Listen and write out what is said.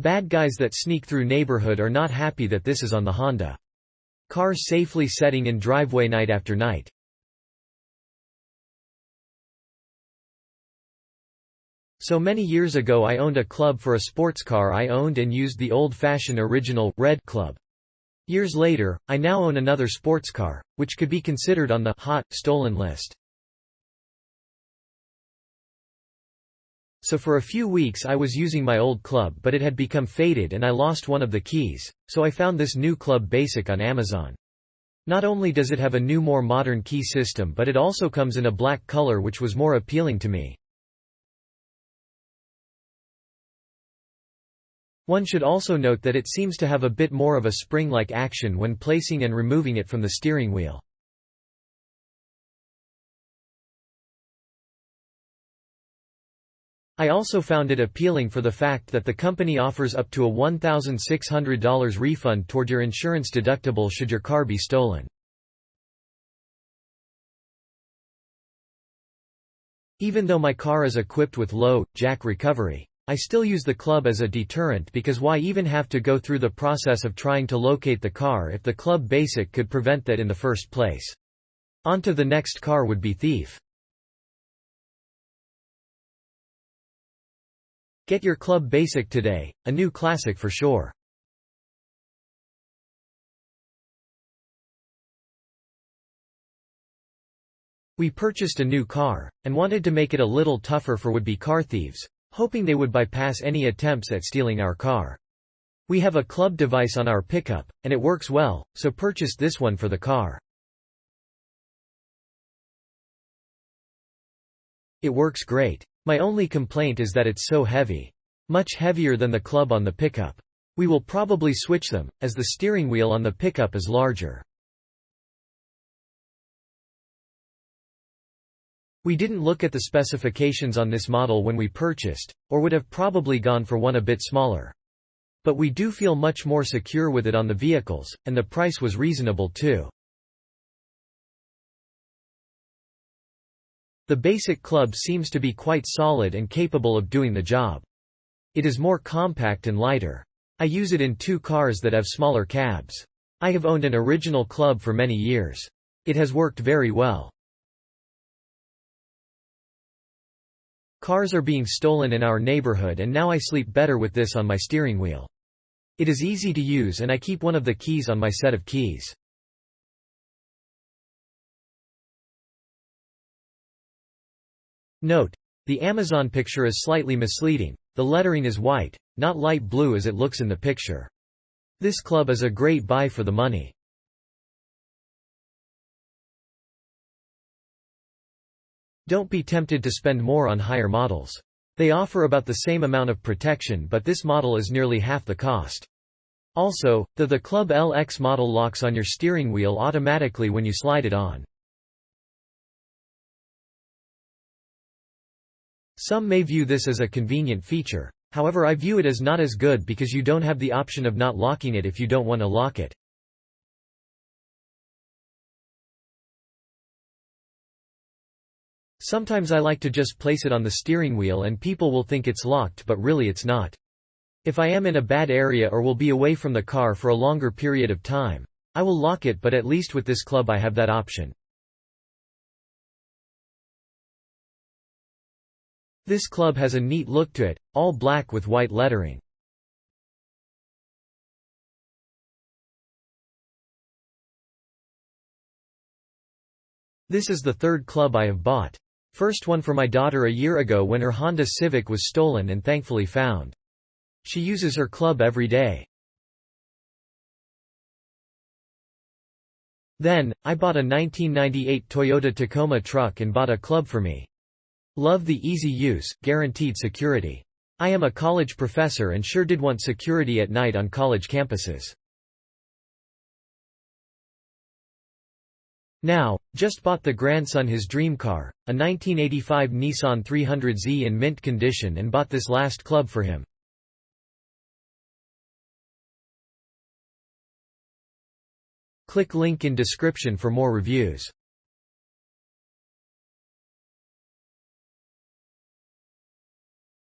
Bad guys that sneak through neighborhood are not happy that this is on the Honda. Car safely setting in driveway night after night. So many years ago I owned a club for a sports car I owned and used the old-fashioned original, red club. Years later, I now own another sports car, which could be considered on the hot, stolen list. So for a few weeks I was using my old club but it had become faded and I lost one of the keys, so I found this new Club Basic on Amazon. Not only does it have a new more modern key system but it also comes in a black color which was more appealing to me. One should also note that it seems to have a bit more of a spring-like action when placing and removing it from the steering wheel. I also found it appealing for the fact that the company offers up to a $1,600 refund toward your insurance deductible should your car be stolen. Even though my car is equipped with low jack recovery, I still use the club as a deterrent because why even have to go through the process of trying to locate the car if the Club Basic could prevent that in the first place? On to the next car would be thief. Get your Club Basic today, a new classic for sure. We purchased a new car, and wanted to make it a little tougher for would-be car thieves, hoping they would bypass any attempts at stealing our car. We have a club device on our pickup, and it works well, so purchased this one for the car. It works great. My only complaint is that it's so heavy. Much heavier than the club on the pickup. We will probably switch them, as the steering wheel on the pickup is larger. We didn't look at the specifications on this model when we purchased, or would have probably gone for one a bit smaller. But we do feel much more secure with it on the vehicles, and the price was reasonable too. The basic club seems to be quite solid and capable of doing the job. It is more compact and lighter. I use it in two cars that have smaller cabs. I have owned an original club for many years. It has worked very well. Cars are being stolen in our neighborhood and now I sleep better with this on my steering wheel. It is easy to use and I keep one of the keys on my set of keys. Note: the Amazon picture is slightly misleading. The lettering is white, not light blue as it looks in the picture. This club is a great buy for the money. Don't be tempted to spend more on higher models. They offer about the same amount of protection but this model is nearly half the cost. Also, the Club LX model locks on your steering wheel automatically when you slide it on. Some may view this as a convenient feature, however I view it as not as good because you don't have the option of not locking it if you don't want to lock it. Sometimes I like to just place it on the steering wheel and people will think it's locked but really it's not. If I am in a bad area or will be away from the car for a longer period of time, I will lock it but at least with this club I have that option. This club has a neat look to it, all black with white lettering. This is the third club I have bought. First one for my daughter a year ago when her Honda Civic was stolen and thankfully found. She uses her club every day. Then, I bought a 1998 Toyota Tacoma truck and bought a club for me. Love the easy use, guaranteed security. I am a college professor and sure did want security at night on college campuses. Now, just bought the grandson his dream car, a 1985 Nissan 300Z in mint condition and bought this last club for him. Click link in description for more reviews.